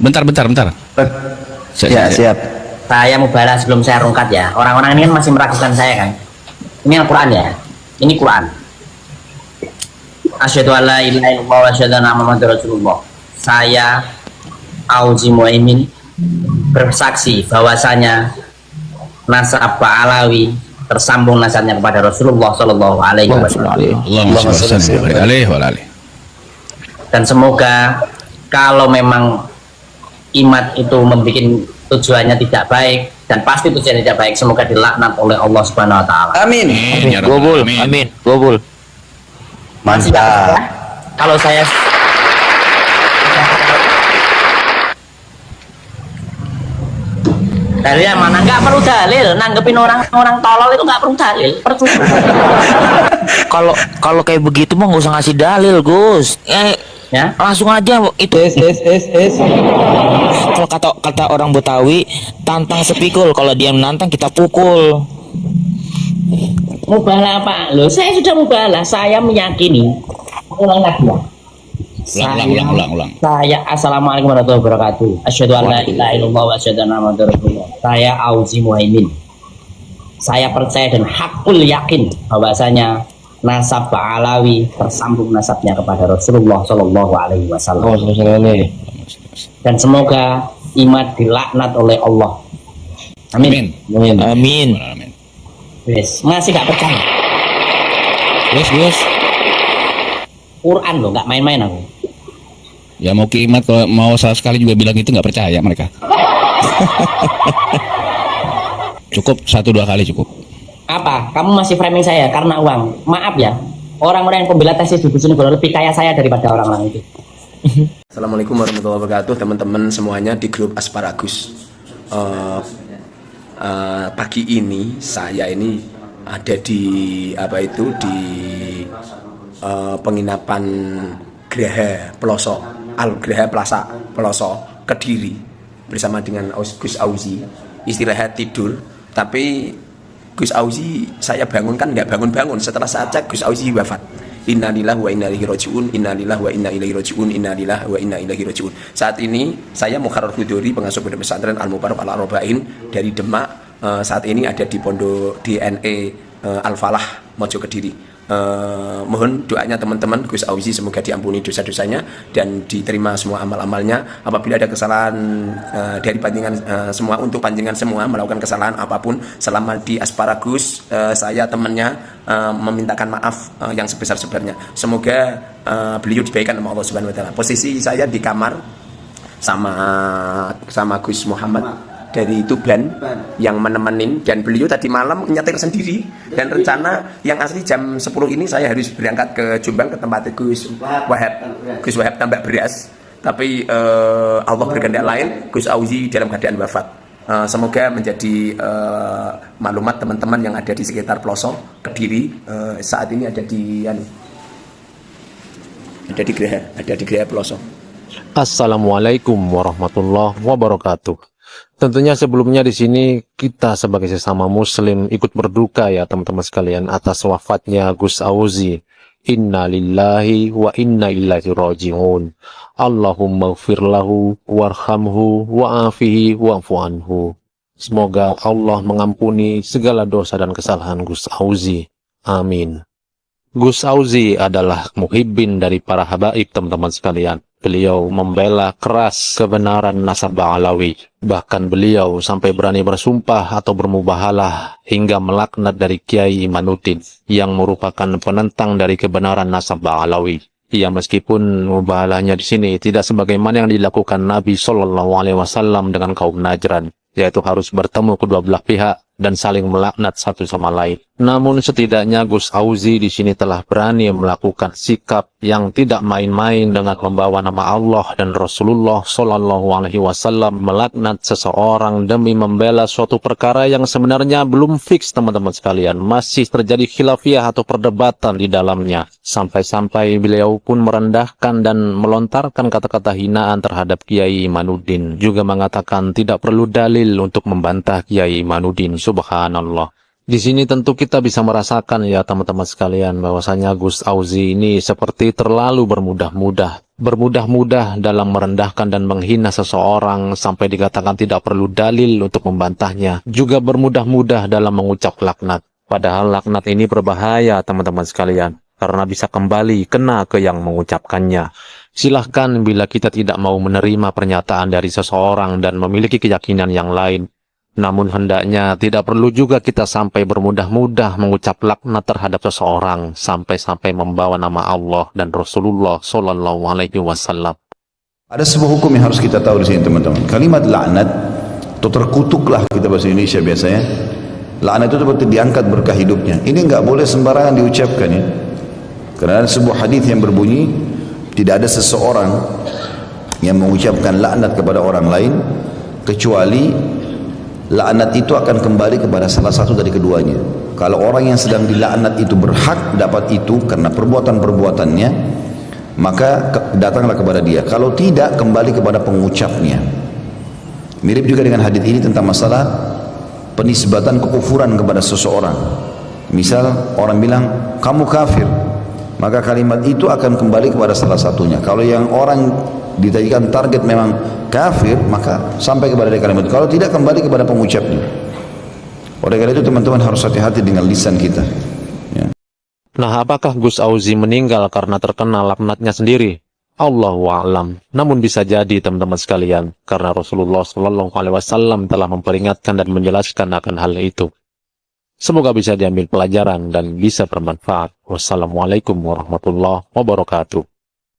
Bentar. Ya, siap. Saya mau balas sebelum saya rungkat ya. Orang-orang ini kan masih meragukan saya kan. Ini Al-Quran ya. Ini Quran. Asyhadu alla ilaha illallah wa asyhadu anna Muhammadar Rasulullah. Saya Auzi Muaimin bersaksi bahwasanya nasab Alawi tersambung nasabnya kepada Rasulullah Shallallahu Alaihi Wasallam. Dan semoga kalau memang imat itu membuat tujuannya tidak baik dan pasti tujuannya tidak baik, semoga dilaknat oleh Allah Subhanahu Wa Taala. Amin. Gobul. Mantap. Kalau saya dalil mana nggak perlu dalil, nanggepin orang tolol itu nggak perlu dalil. Kalau kayak begitu mah nggak usah ngasih dalil, Gus. Ya, Langsung aja itu. Kalau kata orang Betawi, tantang sepikul. Kalau dia menantang kita pukul. mubalah Pak. Loh, saya sudah mubalah. Saya meyakini. Ulang lagi ya. Ulang. Saya assalamualaikum warahmatullahi wabarakatuh. Asyhadu an la ilaha illallah wa asyhadu anna Muhammadar Rasulullah. Saya Auzi Muaimin. Saya percaya dan hakul yakin bahwasanya nasab Alawi tersambung nasabnya kepada Rasulullah Shallallahu Alaihi Wasallam. Dan semoga imat dilaknat oleh Allah. Amin. Wes, masih gak percaya. Wes. Quran loh, nggak main-main aku. Ya mau kiamat, kalau mau salah sekali juga bilang itu nggak percaya mereka. Cukup 1-2 kali cukup. Apa? Kamu masih framing saya karena uang? Maaf ya, orang-orang yang pembela tesis di sini lebih kaya saya daripada orang-orang itu. Assalamualaikum warahmatullahi wabarakatuh, teman-teman semuanya di grup Asparagus. Pagi ini saya ini ada di penginapan Graha Peloso, Graha Plaza Peloso, Kediri, bersama dengan Gus Auzi. Istirahat tidur, tapi Gus Auzi saya bangunkan nggak bangun-bangun. Setelah saya cek, Gus Auzi wafat. Innalillahi wa inna ilaihi rajiun. Innalillahi wa inna ilaihi rajiun. Innalillahi wa inna ilaihi rajiun. Saat ini saya Mukharrar Hudori, pengasuh Pondok Pesantren Al Mubarak Al Arbain dari Demak. Saat ini ada di Pondok DNE Al Falah Mojo Kediri. Mohon doanya teman-teman Gus Auzi, semoga diampuni dosa-dosanya dan diterima semua amal-amalnya. Apabila ada kesalahan dari panjenengan semua, untuk panjenengan semua melakukan kesalahan apapun selama di Asparagus, saya temannya memintakan maaf yang sebesar-besarnya. Semoga beliau dibaikan sama Allah Subhanahu Wa Taala. Posisi saya di kamar sama Gus Muhammad dari Tuban yang menemenin, dan beliau tadi malam nyetir sendiri, dan rencana yang asli jam 10 ini saya harus berangkat ke Jombang ke tempat Gus Wahab tambak beras, tapi Allah berkehendak lain, Gus Auzi dalam keadaan wafat. Semoga menjadi maklumat teman-teman yang ada di sekitar Pelosok Kediri. Saat ini ada di Graha Pelosok. Assalamualaikum warahmatullahi wabarakatuh. Tentunya sebelumnya di sini kita sebagai sesama muslim ikut berduka ya teman-teman sekalian atas wafatnya Gus Auzi. Inna lillahi wa inna ilaihi raji'un. Allahumma ighfir lahu warhamhu wa'afihi wa'fu anhu. Semoga Allah mengampuni segala dosa dan kesalahan Gus Auzi. Amin. Gus Auzi adalah muhibbin dari para habaib teman-teman sekalian. Beliau membela keras kebenaran nasab Alawi. Bahkan beliau sampai berani bersumpah atau bermubahalah hingga melaknat dari Kiai Imanuddin yang merupakan penentang dari kebenaran nasab Alawi. Ya, meskipun mubahalahnya di sini tidak sebagaimana yang dilakukan Nabi Shallallahu Alaihi Wasallam dengan kaum Najran, yaitu harus bertemu kedua belah pihak dan saling melaknat satu sama lain. Namun setidaknya Gus Auzi di sini telah berani melakukan sikap yang tidak main-main dengan membawa nama Allah dan Rasulullah Shallallahu Alaihi Wasallam, melaknat seseorang demi membela suatu perkara yang sebenarnya belum fix teman-teman sekalian, masih terjadi khilafiyah atau perdebatan di dalamnya. Sampai-sampai beliau pun merendahkan dan melontarkan kata-kata hinaan terhadap Kiai Imanuddin, juga mengatakan tidak perlu dalil untuk membantah Kiai Imanuddin. Subhanallah. Di sini tentu kita bisa merasakan ya teman-teman sekalian bahwasanya Gus Auzi ini seperti terlalu bermudah-mudah dalam merendahkan dan menghina seseorang sampai dikatakan tidak perlu dalil untuk membantahnya. Juga bermudah-mudah dalam mengucap laknat. Padahal laknat ini berbahaya teman-teman sekalian karena bisa kembali kena ke yang mengucapkannya. Silahkan bila kita tidak mau menerima pernyataan dari seseorang dan memiliki keyakinan yang lain. Namun hendaknya tidak perlu juga kita sampai bermudah-mudah mengucap laknat terhadap seseorang sampai-sampai membawa nama Allah dan Rasulullah Shallallahu Alaihi Wasallam. Ada sebuah hukum yang harus kita tahu di sini teman-teman. Kalimat laknat atau terkutuklah kita bahasa Indonesia biasanya. Laknat itu seperti diangkat berkah hidupnya. Ini nggak boleh sembarangan diucapkan ya. Karena ada sebuah hadis yang berbunyi tidak ada seseorang yang mengucapkan laknat kepada orang lain kecuali laknat itu akan kembali kepada salah satu dari keduanya. Kalau orang yang sedang dilaknat itu berhak dapat itu karena perbuatan-perbuatannya, maka datanglah kepada dia. Kalau tidak, kembali kepada pengucapnya. Mirip juga dengan hadis ini tentang masalah penisbatan kekufuran kepada seseorang. Misal orang bilang kamu kafir, maka kalimat itu akan kembali kepada salah satunya. Kalau yang orang dijadikan target memang kafir, maka sampai kepada kalimat. Kalau tidak, kembali kepada pengucapnya. Oleh karena itu teman-teman harus hati-hati dengan lisan kita ya. Nah, apakah Gus Auzi meninggal karena terkena laknatnya sendiri? Allahu a'lam. Namun bisa jadi teman-teman sekalian karena Rasulullah Shallallahu Alaihi Wasallam telah memperingatkan dan menjelaskan akan hal itu. Semoga bisa diambil pelajaran dan bisa bermanfaat. Wassalamualaikum warahmatullahi wabarakatuh.